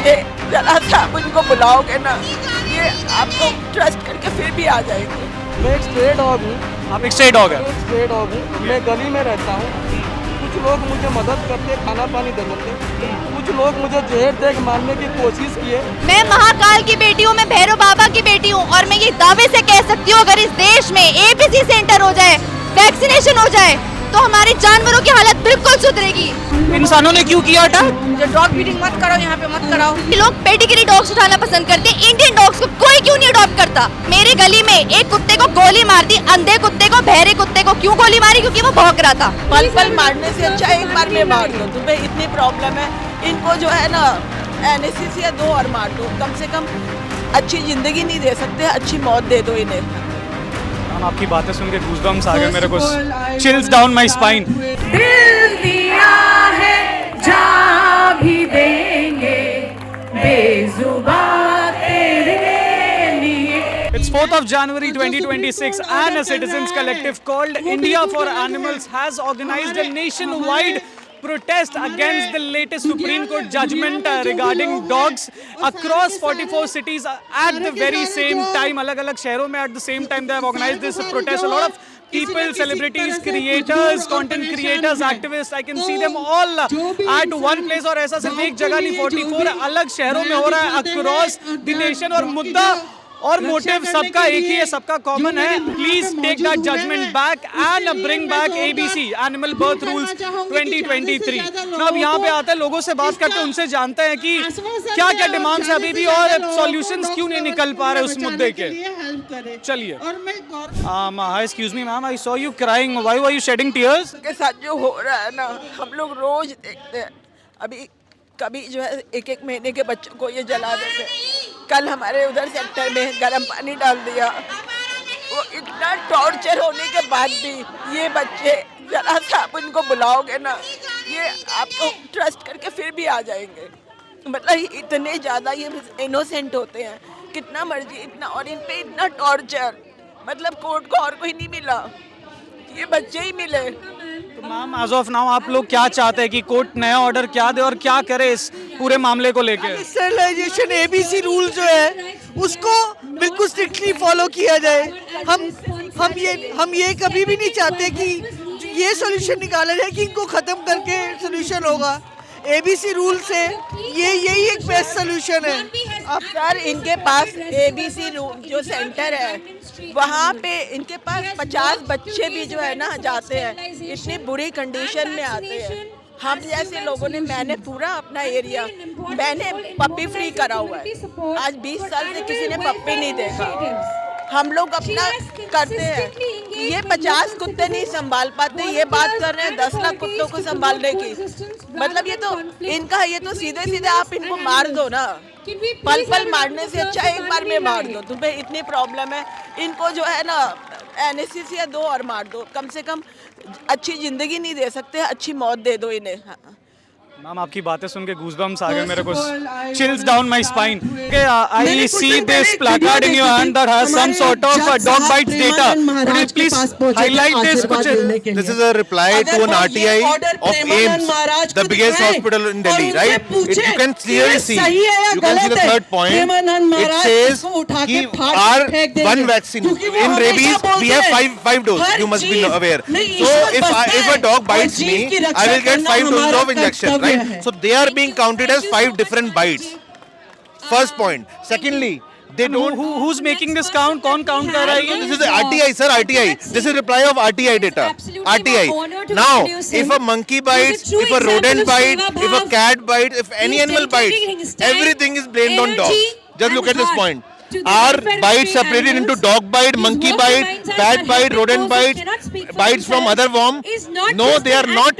बच्चे जरा सा आप उनको बुलाओगे ना, ये आपको ट्रस्ट करके फिर भी आ जाएंगे। मैं एक स्ट्रे डॉग हूँ। आप एक स्ट्रे डॉग है? एक स्ट्रे डॉग हूँ। मैं गली में रहता हूँ। कुछ लोग मुझे मदद करते, खाना पानी दे देते, कुछ लोग मुझे जहर दे के मारने की कोशिश किए। मैं महाकाल की बेटी हूँ, मैं भैरव बाबा की बेटी हूँ और मैं ये दावे से कह सकती हूँ अगर इस देश में एबीसी सेंटर हो जाए, वैक्सीनेशन हो जाए तो हमारे जानवरों की हालत बिल्कुल सुधरेगी। इंसानों ने क्यों किया अटैक? डॉग फीडिंग मत करो, यहाँ पे मत कराओ। लोग पेडिग्री डॉग्स उठाना पसंद करते हैं, इंडियन डॉग्स को कोई क्यों नहीं अडॉप्ट करता। मेरे गली में एक कुत्ते को गोली मार दी, अंधे कुत्ते को, बहरे कुत्ते को क्यों गोली मारी? क्योंकि वो भौंक रहा था। पल पल मारने से अच्छा एक बार में मार दो। तुम्हें इतनी प्रॉब्लम है, इनको जो है ना एनेस्थीसिया दो और मार दो। कम से कम अच्छी जिंदगी नहीं दे सकते, अच्छी मौत दे दो इन्हें। हम आपकी बातें सुन के गूज़बम्स आ गए मेरे को, चिल्स डाउन माय स्पाइन। दिल दिया है जा भी देंगे बेजुबान तेरे लिए। It's 4th of January 2026 and a citizens collective called India for Animals has organized a nationwide protest against the latest Supreme Court judgment regarding dogs across 44 cities at the very same time. अलग-अलग शहरों में at the same time they have organized this protest. A lot of people, celebrities, creators, content creators, activists, I can see them all at one place. और ऐसा सिर्फ एक जगह नहीं, 44 अलग शहरों में हो रहा है across the nation। और मुद्दा और मोटिव सबका एक ही है, सबका कॉमन है। Please take that judgment back and bring back ABC animal birth rules 2023। अब यहाँ पे आते हैं, लोगों से बात करते हैं, उनसे जानते हैं कि क्या क्या डिमांड्स है अभी भी और सॉल्यूशंस क्यों नहीं निकल पा रहे उस मुद्दे के। चलिए। Excuse me ma'am, I saw you crying, why were you shedding tears? के साथ जो हो रहा है ना, हम लोग रोज देखते हैं। अभी कभी जो है एक एक महीने के बच्चों को ये जला देते हैं। कल हमारे उधर सेक्टर में गर्म पानी डाल दिया। वो इतना टॉर्चर होने के बाद भी ये बच्चे जरा सा आप उनको बुलाओगे ना, ये आपको ट्रस्ट करके फिर भी आ जाएंगे। मतलब इतने ज़्यादा ये इनोसेंट होते हैं, कितना मर्जी इतना, और इन पे इतना टॉर्चर। मतलब कोर्ट को और कोई नहीं मिला, ये बच्चे ही मिले। तो मैम एज ऑफ नाउ आप लोग क्या चाहते हैं कि कोर्ट नया ऑर्डर क्या दे और क्या करे इस पूरे मामले को लेकर? स्टरलाइजेशन एबीसी रूल जो है उसको बिल्कुल स्ट्रिक्टली फॉलो किया जाए। हम ये कभी भी नहीं चाहते कि ये सॉल्यूशन निकाला जाए कि इनको ख़त्म करके सॉल्यूशन होगा। एबीसी रूल से यही एक बेस्ट सॉल्यूशन है। अब सर इनके पास एबीसी रूल जो सेंटर है वहाँ पे इनके पास 50 बच्चे भी जो है ना जाते हैं, इतनी बुरी कंडीशन में आते हैं। हम जैसे लोगों ने, मैंने पूरा अपना एरिया मैंने पप्पी फ्री करा हुआ है। आज 20 साल से किसी ने पप्पी नहीं देखा। हम लोग अपना करते हैं। ये 50 कुत्ते नहीं संभाल पाते, ये बात कर रहे हैं 10 लाख कुत्तों को संभालने की। मतलब ये तो सीधे सीधे आप इनको मार दो ना। पल पल मारने से अच्छा एक बार में मार दो। तुम्हें इतनी प्रॉब्लम है, इनको जो है ना एनेस्थीसिया दो और मार दो। कम से कम अच्छी जिंदगी नहीं दे सकते, अच्छी मौत दे दो इन्हें। मैम आपकी बातें सुन के गूज़बम्स आ गए मेरे को, chills down my spine. I see this placard in your hand that has some sort of dog bites data. Could you please highlight this? This is a reply to an RTI of AIIMS, the biggest hospital in Delhi, right? You can clearly see. You can see the third point. It says कि our one vaccine in rabies we have five doses. You must be aware. So if a dog bites me, I will get 5 doses of injection, right? So they are being counted as 5 different bites. First point. Secondly, they don't. Who's making this count? कौन count कर रहा है ये? This is RTI, sir. RTI. This is reply of RTI data. RTI. Now, if a monkey bites, if a rodent bites, if a cat bites, if any animal bites, everything is blamed on dogs. Just look at this point. Are bites separated into dog bite, monkey bite, bat bite, rodent bite, bites from other worm? No, they are not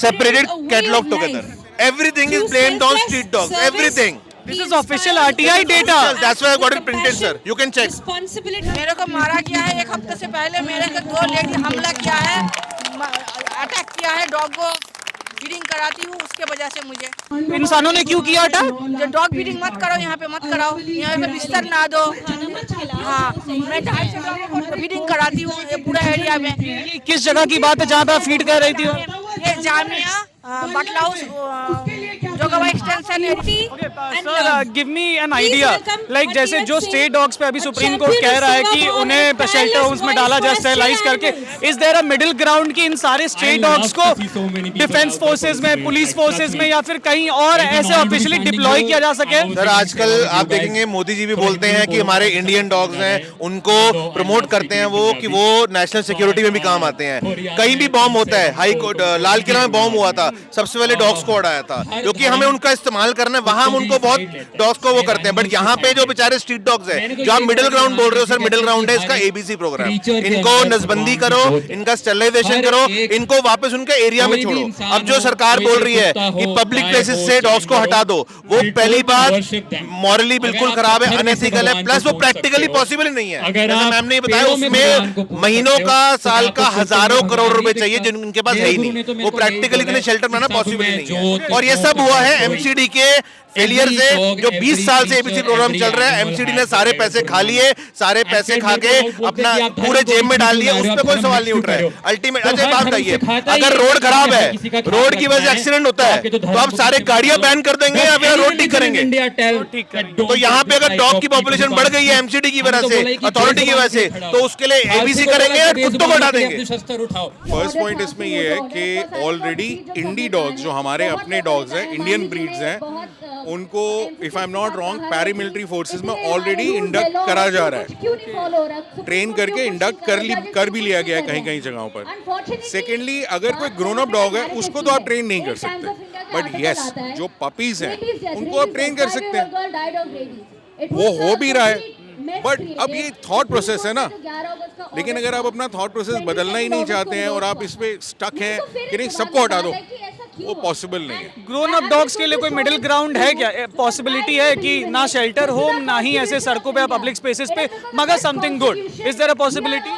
separated, cataloged together. Everything is blamed on street dogs. Everything. This is official RTI data. That's why I got it printed, sir. You can check. मेरे को मारा गया है। एक हफ्ते से पहले मेरे को 2 लेडी हमला किया है, अटैक किया है। डॉग को फीडिंग कराती हूँ, उसके वजह से मुझे। इंसानों ने क्यों किया अटैक? जो डॉग फीडिंग मत करो, यहाँ पे मत कराओ, यहाँ पे बिस्तर ना दो। हाँ, मैं 250 डॉगों को फीडिंग कराती हूँ ये पूरा एरिया में। ये किस जगह की बात है जहाँ पे आप फीड कर रही थी? ये Jamia Batla house Jogabai extension sir give me an idea like जैसे जो स्ट्रे डॉग्स पे अभी सुप्रीम कोर्ट कह रहा है कि उन्हें शेल्टर होम्स में डाला जाए स्टेरिलाइज करके, is there a middle ground कि इन सारे स्ट्रे डॉग्स को डिफेंस फोर्सेस में, पुलिस फोर्सेस में या फिर कहीं और ऐसे ऑफिशियली डिप्लॉय किया जा सके? सर आजकल आप देखेंगे मोदी जी भी बोलते हैं कि हमारे इंडियन डॉग्स हैं उनको प्रमोट करते हैं वो कि वो नेशनल सिक्योरिटी में भी काम आते हैं। कहीं भी बॉम्ब होता है, हाई कोर्ट लाल किला में बॉम्ब हुआ था, सबसे पहले डॉग्स को उड़ाया था, क्योंकि हमें उनका इस्तेमाल करना है, वहां हम उनको बहुत डॉग्स को वो करते हैं। बट यहाँ पे जो बेचारे स्ट्रीट डॉग्स हैं, जो आप मिडिल ग्राउंड बोल रहे हो सर, मिडिल ग्राउंड है इसका एबीसी प्रोग्राम। इनको नसबंदी करो, इनका स्टेरिलाइजेशन करो, इनको वापस उनके एरिया में छोड़ो। अब जो सरकार बोल रही है कि पब्लिक प्लेसेस से डॉग्स को हटा दो, वो पहली बात मॉरली बिल्कुल खराब है, अनएथिकल है, प्लस वो प्रैक्टिकली पॉसिबल नहीं है। जैसे मैम ने बताया उसमें महीनों का, साल का हजारों करोड़ रुपए चाहिए जिनके पास है ही नहीं, वो प्रैक्टिकली इतने शेल्टर बनाना पॉसिबल ही नहीं है। और ये सब हुआ है एमसीडी के फेलियर से, जो 20 साल से एबीसी प्रोग्राम चल रहा है। एमसीडी ने सारे पैसे खा लिए, सारे पैसे खा के अपना पूरे जेब में डाल लिए, उस पर कोई सवाल नहीं उठ रहा है। अल्टीमेट अच्छा बात बताइए, अगर रोड खराब है, रोड की वजह से एक्सीडेंट होता है, तो आप सारे गाड़ियां बैन कर देंगे या फिर रोड ठीक करेंगे? तो यहाँ पे अगर डॉग की पॉपुलेशन बढ़ गई है एमसीडी की वजह से, अथॉरिटी की वजह से, तो उसके लिए एबीसी करेंगे या कुत्तों को हटा देंगे? फर्स्ट पॉइंट इसमें ये है कि ऑलरेडी इंडी डॉग्स जो हमारे अपने डॉग्स हैं, इंडियन ब्रीड्स हैं, उनको if I am not wrong paramilitary forces में ऑलरेडी इंडक्ट करा जा रहा है, ट्रेन करके इंडक्ट कर भी लिया गया है कहीं कहीं जगहों पर। सेकेंडली, अगर कोई ग्रोन अप डॉग है उसको तो आप ट्रेन नहीं कर सकते, बट यस जो पपीज हैं उनको आप ट्रेन कर सकते हैं, वो हो भी रहा है। बट अब ये थॉट प्रोसेस है ना, लेकिन अगर आप अपना थॉट प्रोसेस बदलना ही नहीं चाहते हैं और आप इस पे स्टक हैं कि नहीं सबको हटा दो, वो पॉसिबल नहीं है। ग्रोन अप डॉग्स के लिए कोई मिडिल ग्राउंड है क्या? पॉसिबिलिटी है कि ना शेल्टर होम, ना ही ऐसे सड़कों पे या पब्लिक स्पेसेस पे, मगर something good, is there a possibility?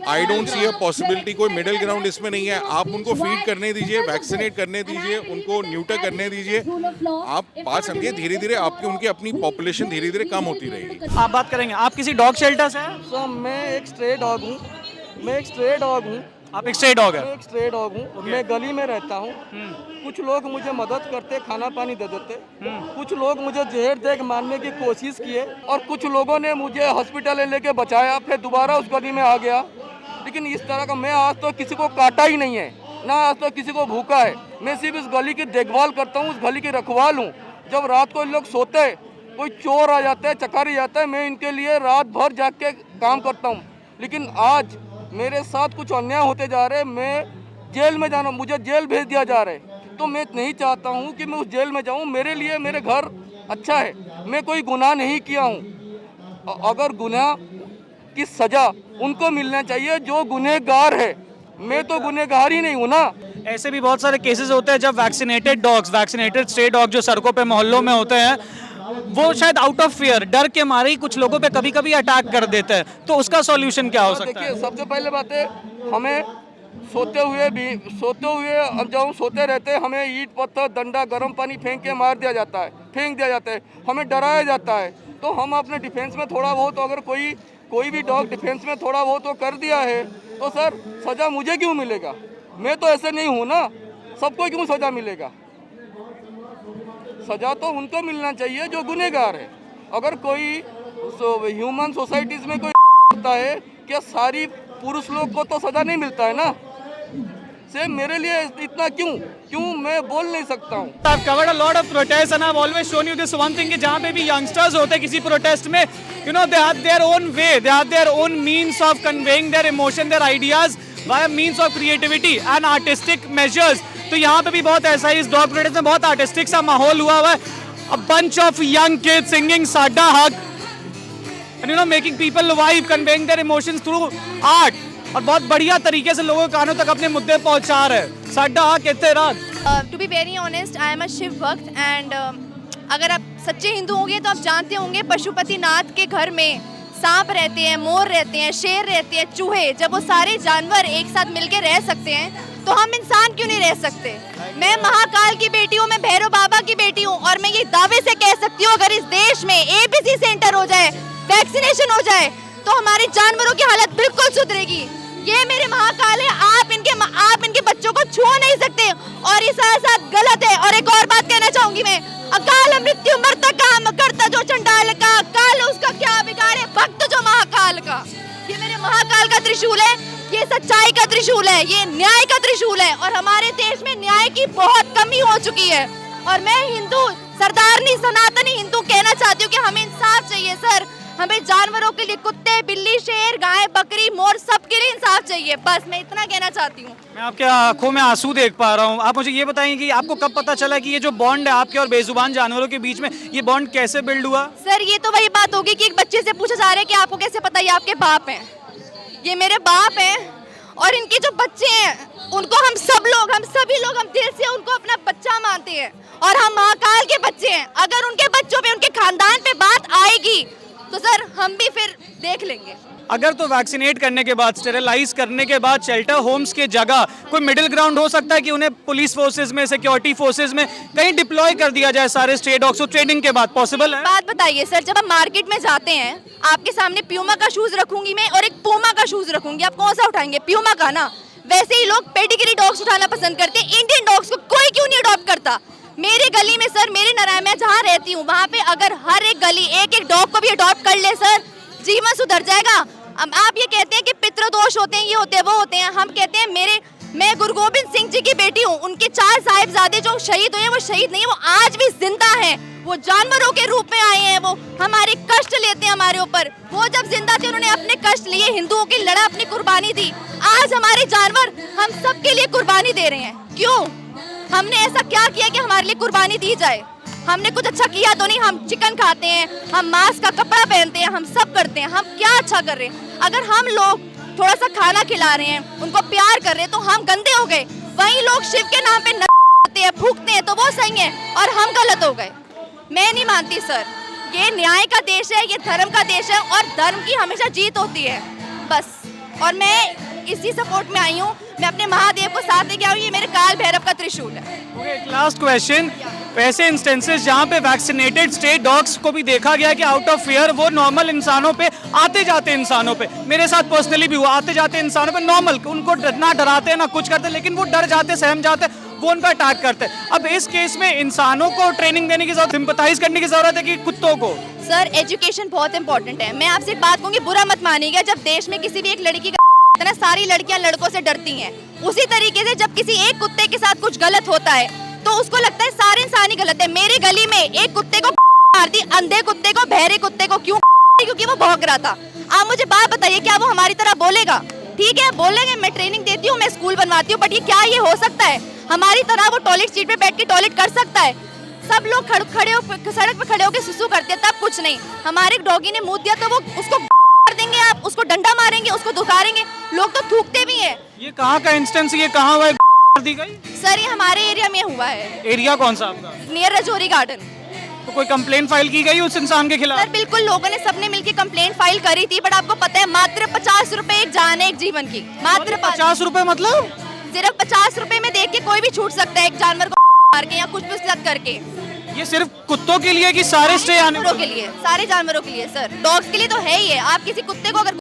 I don't see a possibility, कोई मिडिल ग्राउंड इसमें नहीं है। आप उनको फीड करने दीजिए, वैक्सीनेट करने दीजिए, उनको न्यूटर करने दीजिए। आप बात समझिए, धीरे धीरे आपकी उनकी अपनी पॉपुलेशन धीरे धीरे कम होती रहेगी। आप बात करेंगे, आप किसी डॉग शेल्टर से हैं? सर मैं एक स्ट्रे डॉग हूँ, आप एक स्ट्रे डॉग है? मैं एक स्ट्रे डॉग हूँ, मैं गली में रहता हूँ। कुछ लोग मुझे मदद करते, खाना पानी दे देते, कुछ लोग मुझे जहर दे के मारने की कोशिश किए, और कुछ लोगों ने मुझे हॉस्पिटल लेके बचाया, फिर दोबारा उस गली में आ गया। लेकिन इस तरह का मैं आज तो किसी को काटा ही नहीं है, ना आज तो किसी को भूखा है। मैं सिर्फ इस गली की देखभाल करता हूँ, उस गली की रखवाल हूँ। जब रात को लोग सोते हैं, कोई चोर आ जाता है, चकारी जाता है, मैं इनके लिए रात भर जाग के काम करता हूँ। लेकिन आज मेरे साथ कुछ अन्याय होते जा रहे हैं, मैं जेल में जाना, मुझे जेल भेज दिया जा रहा है। तो मैं नहीं चाहता हूँ कि मैं उस जेल में जाऊँ। मेरे लिए मेरे घर अच्छा है, मैं कोई गुनाह नहीं किया हूँ। अगर गुनाह की सजा उनको मिलना चाहिए जो गुनहगार है, मैं तो गुनहगार ही नहीं हूँ ना। ऐसे भी बहुत सारे केसेस होते हैं जब vaccinated dogs, vaccinated stray dog जो सड़कों पे मोहल्लों में होते हैं, वो शायद आउट ऑफ फियर, डर के मारे ही कुछ लोगों पे कभी कभी अटैक कर देते हैं। तो उसका सॉल्यूशन क्या हो सकता है? देखिए, सबसे पहले बात है, हमें सोते हुए अब जब हम सोते रहते हैं, हमें ईंट पत्थर डंडा गर्म पानी फेंक के मार दिया जाता है, फेंक दिया जाता है, हमें डराया जाता है। तो हम अपने डिफेंस में थोड़ा बहुत, अगर कोई भी डॉग डिफेंस में थोड़ा बहुत तो कर दिया है, तो सर सजा मुझे क्यों मिलेगा? मैं तो ऐसे नहीं हूँ ना, सबको क्यों सजा मिलेगा? सजा तो उनको मिलना चाहिए जो गुनहगार है। अगर कोई ह्यूमन सोसाइटीज में कोई होता है, क्या सारी पुरुष लोग को तो सजा नहीं मिलता है ना? से मेरे लिए इतना क्यों मैं बोल नहीं सकता हूँ। I've covered a lot of protests and I've always shown you this one thing कि जहाँ पे भी youngsters होते हैं किसी protest में, you know, they have their own way, they have their own means of conveying their emotion, their ideas via means of creativity and artistic measures. तो यहाँ पे भी बहुत ऐसा ही, इस डॉग प्रोटेस्ट में बहुत आर्टिस्टिक सा माहौल हुआ है। A bunch of young kids singing साडा हक and you know making people vibe, conveying their emotions through art, और बहुत बढ़िया तरीके से लोगों के कानों तक अपने मुद्दे पहुंचा रहे हैं। साडा हक इतने रात। To be very honest, I am a Shiv bhakt and अगर आप सच्चे हिंदू होंगे तो आप जानते होंगे पशुपतिनाथ के घर में सांप रहते हैं, मोर रहते हैं, शेर रहते हैं, चूहे। जब वो सारे जानवर एक साथ मिलकर रह सकते हैं तो हम इंसान क्यों नहीं रह सकते? मैं महाकाल की बेटी हूँ, मैं भैरव बाबा की बेटी हूँ, और मैं ये दावे से कह सकती हूँ अगर इस देश में एबीसी सेंटर हो जाए, वैक्सीनेशन हो जाए, तो हमारे जानवरों की हालत बिल्कुल सुधरेगी। ये मेरे महाकाल है, आप इनके बच्चों को छू नहीं सकते और ये साथ गलत है। और एक और बात कहना चाहूंगी मैं, अकाल मृत्यु मरता काम करता जो चंडाल का, काल उसका क्या बिगाड़े भक्त जो महाकाल का। ये मेरे महाकाल का त्रिशूल है, ये सच्चाई का त्रिशूल है, ये न्याय का त्रिशूल है। और हमारे देश में न्याय की बहुत कमी हो चुकी है। और मैं हिंदू सरदारनी सनातनी हिंदू कहना चाहती हूँ कि हमें इंसाफ चाहिए सर। हमें जानवरों के लिए, कुत्ते बिल्ली शेर गाय बकरी मोर सबके लिए इंसाफ चाहिए। बस मैं इतना कहना चाहती हूँ। मैं आपके आंखों में आंसू देख पा रहा हूँ। आप मुझे ये बताएं कि आपको कब पता चला कि ये जो बॉन्ड है आपके और बेजुबान जानवरों के बीच में, ये बॉन्ड कैसे बिल्ड हुआ? सर ये तो वही बात होगी कि एक बच्चे से पूछा जा रहा है कि आपको कैसे पता ये आपके बाप हैं। ये मेरे बाप हैं और इनके जो बच्चे हैं उनको हम सभी लोग हम दिल से उनको अपना बच्चा मानते हैं और हम महाकाल के बच्चे हैं। अगर उनके बच्चों पे, उनके खानदान पे बात आएगी तो सर हम भी फिर देख लेंगे। अगर तो वैक्सीनेट करने के बाद, स्टेरिलाइज करने के बाद शेल्टर होम्स के जगह कोई मिडिल ग्राउंड हो सकता है कि उन्हें पुलिस फोर्सेज में, सिक्योरिटी फोर्सेज में कहीं डिप्लॉय कर दिया जाए सारे स्ट्रे डॉग्स को ट्रेनिंग के बाद, पॉसिबल है? बात बताइए सर, जब हम मार्केट में जाते हैं आपके सामने प्यूमा का शूज रखूंगी मैं और एक पूमा का शूज रखूंगी, आप कौन सा उठाएंगे? प्यूमा का ना। वैसे ही लोग पेडिग्री डॉग्स उठाना पसंद करते हैं, इंडियन डॉग्स को कोई क्यों नहीं अडॉप्ट करता? मेरे गली में सर, मेरे नारायण में जहाँ रहती हूँ वहाँ पे अगर हर एक गली एक डॉग को भी अडॉप्ट कर ले सर, जीवन सुधर जाएगा। आप ये कहते हैं कि पितृदोष होते हैं, ये होते हैं वो होते हैं, हम कहते हैं मैं गुरु गोबिंद सिंह जी की बेटी हूँ। उनके 4 साहिबजादे जो शहीद हुए हैं वो शहीद नहीं है, वो आज भी जिंदा हैं। वो जानवरों के रूप में आए हैं, वो हमारे कष्ट लेते हैं हमारे ऊपर। वो जब जिंदा थे उन्होंने अपने कष्ट लिए, हिंदुओं की लड़ा, अपनी कुर्बानी दी। आज हमारे जानवर हम सबके लिए कुर्बानी दे रहे हैं। क्यों? हमने ऐसा क्या किया कि हमारे लिए कुर्बानी दी जाए? हमने कुछ अच्छा किया तो नहीं। हम चिकन खाते हैं, हम मांस का कपड़ा पहनते हैं, हम सब करते हैं। हम क्या अच्छा कर रहे हैं? अगर हम लोग थोड़ा सा खाना खिला रहे हैं, उनको प्यार कर रहे हैं तो हम गंदे हो गए। वहीं लोग शिव के नाम पे नचते हैं, फूकते हैं तो वो सही है और हम गलत हो गए। मैं नहीं मानती सर, ये न्याय का देश है, ये धर्म का देश है और धर्म की हमेशा जीत होती है बस। और मैं इसी सपोर्ट में आई हूँ, मैं अपने महादेव को साथ लेके आई हूँ। ये मेरे काल भैरव का त्रिशूल है। एक लास्ट क्वेश्चन, ऐसे इंस्टेंसेस जहाँ पे वैक्सीनेटेड स्ट्रे डॉग्स को भी देखा गया कि आउट ऑफ फियर वो नॉर्मल इंसानों पे, आते जाते इंसानों पे, मेरे साथ पर्सनली भी हुआ, आते जाते इंसानों पे नॉर्मल, उनको ना डराते ना कुछ करते, लेकिन वो डर जाते, सहम जाते, वो उन पर अटैक करते। अब इस केस में इंसानों को ट्रेनिंग देने की जरूरत, सिंपैथाइज करने की जरूरत है कि कुत्तों को? सर एजुकेशन बहुत इंपॉर्टेंट है। मैं आपसे एक बात कहूँगी, बुरा मत मानिएगा, जब देश में किसी भी एक लड़की का ना, सारी लड़कियां लड़कों से डरती हैं। उसी तरीके से जब किसी एक कुत्ते के साथ कुछ गलत होता है तो उसको लगता है सारे इंसान ही गलत है। मेरे गली में एक कुत्ते को मार दी, अंधे कुत्ते को, बहरे कुत्ते को। क्यों? क्योंकि वो भौंक रहा था। आप मुझे बात बताइए, क्या वो हमारी तरह बोलेगा? ठीक है बोलेंगे, मैं ट्रेनिंग देती हूँ, मैं स्कूल बनवाती हूँ, बट ये क्या ये हो सकता है? हमारी तरह वो टॉयलेट सीट पे बैठ के टॉयलेट कर सकता है? सब लोग सड़क पे खड़े होकर सुसु करते हैं, तब कुछ नहीं। हमारे डॉगी ने मुंह दिया तो वो उसको कर देंगे, आप उसको डंडा मारेंगे, उसको दुकारेंगे, लोग तो थूकते भी हैं। ये कहाँ का इंस्टेंस, ये कहाँ हुआ है? दी गई सर ये हमारे एरिया में हुआ है। एरिया कौन सा आपका? Near Rajouri garden. तो कोई कंप्लेंट फाइल की गई उस इंसान के खिलाफ? सर बिल्कुल, लोगों ने सबने मिलकर कंप्लेंट फाइल करी थी, बट आपको पता है मात्र 50 रुपए एक जान है एक जीवन की। मात्र 50 रुपए? मतलब सिर्फ 50 रुपए में देख के कोई भी छूट सकता है एक जानवर को मार के या कुछ भी उसके साथ करके। ये सिर्फ कुत्तों के लिए कि सारे स्ट्रे जानवरों के लिए? सारे जानवरों के लिए सर, डॉग्स के लिए तो है ही है। आप किसी कुत्ते को अगर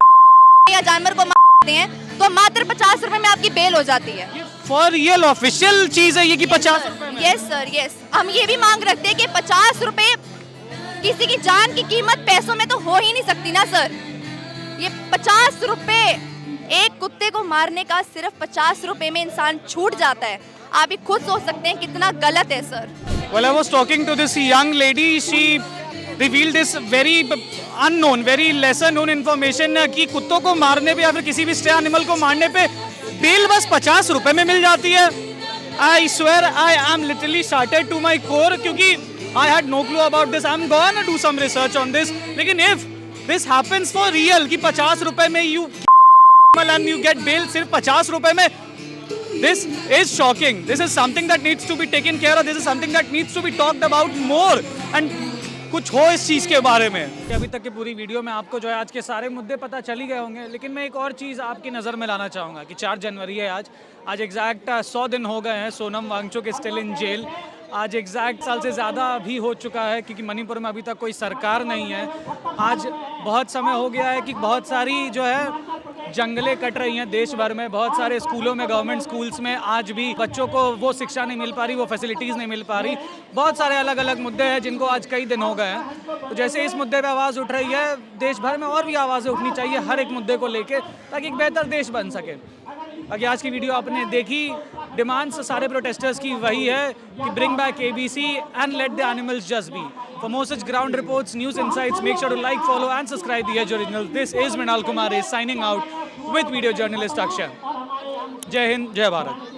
या जानवर को मारते हैं तो मात्र 50 रुपए में आपकी बेल हो जाती है। फॉर रियल ऑफिशियल चीज है ये कि 50 रुपए? Yes sir yes. हम ये भी मांग रखते हैं कि 50 रुपए, किसी की जान की कीमत पैसों में तो हो ही नहीं सकती ना सर। ये 50 रुपए एक कुत्ते को मारने का, सिर्फ 50 रुपए में इंसान छूट जाता है। आप भी खुद सोच सकते हैं कितना गलत है sir. Well, I was talking to this young lady. She revealed this very unknown, very lesser known information कि कुत्तों को मारने पे या फिर किसी भी स्ट्रे एनिमल को मारने पे बेल बस 50 रुपए में मिल जाती है। I swear I am literally shattered to my core क्योंकि I had no clue about this. I'm gonna do some research on this. लेकिन if this happens for real कि 50 रुपए में you and you get bail सिर्फ 50 रुपए में, this is shocking. This is something that needs to be taken care of. This is something that needs to be talked about more. And कुछ हो इस चीज़ के बारे में। अभी तक की पूरी वीडियो में आपको जो है आज के सारे मुद्दे पता चल ही गए होंगे, लेकिन मैं एक और चीज़ आपकी नज़र में लाना चाहूँगा कि 4 जनवरी है आज एग्जैक्ट 100 दिन हो गए हैं Sonam Wangchuk still in jail. आज एग्जैक्ट साल से ज़्यादा भी हो चुका है क्योंकि मणिपुर में अभी तक कोई सरकार नहीं है। आज बहुत समय हो गया है कि बहुत सारी जो है जंगलें कट रही हैं देश भर में। बहुत सारे स्कूलों में, गवर्नमेंट स्कूल्स में आज भी बच्चों को वो शिक्षा नहीं मिल पा रही, वो फैसिलिटीज़ नहीं मिल पा रही। बहुत सारे अलग अलग मुद्दे हैं जिनको आज कई दिन हो गए हैं। तो जैसे इस मुद्दे पे आवाज़ उठ रही है, देश भर में और भी आवाज़ें उठनी चाहिए हर एक मुद्दे को लेके, ताकि एक बेहतर देश बन सके। बाकी आज की वीडियो आपने देखी, डिमांड्स सारे प्रोटेस्टर्स की वही है कि bring back ABC and let the animals just be. For more such ground reports, news insights, make sure to like, follow and subscribe The Edge Originals. This is Mrinal Kumar signing out with video journalist Akshay. Jai Hind, Jai Bharat.